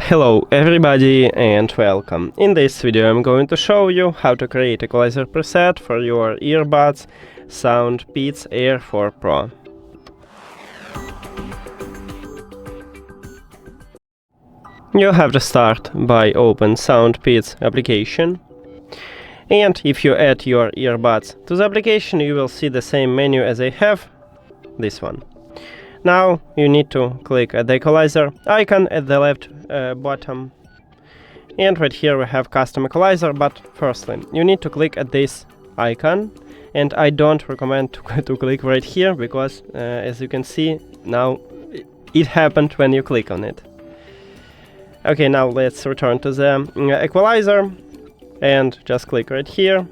Hello everybody and welcome. In this video I'm going to show you how to create equalizer preset for your earbuds SOUNDPEATS AIR 4 Pro. You have to start by open SOUNDPEATS application, and if you add your earbuds to the application you will see the same menu as I have, this one. Now you need to click at the equalizer icon at the left bottom, and right here we have custom equalizer, but firstly you need to click at this icon, and I don't recommend to click right here because as you can see now it happened when you click on it. Okay, now let's return to the equalizer and just click right here,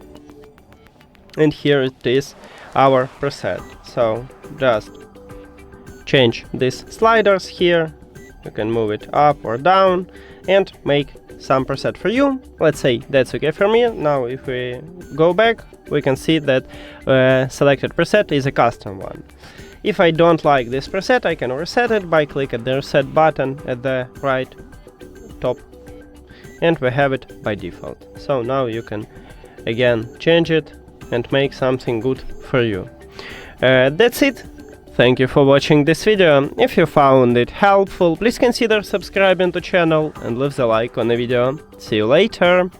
and here it is our preset. So just change these sliders here, you can move it up or down and make some preset for you. Let's say that's okay for me. Now if we go back we can see that selected preset is a custom one. If I don't like this preset I can reset it by clicking the reset button at the right top, and we have it by default. So now you can again change it and make something good for you. That's it. Thank you for watching this video. If you found it helpful, please consider subscribing to the channel and leave the like on the video. See you later!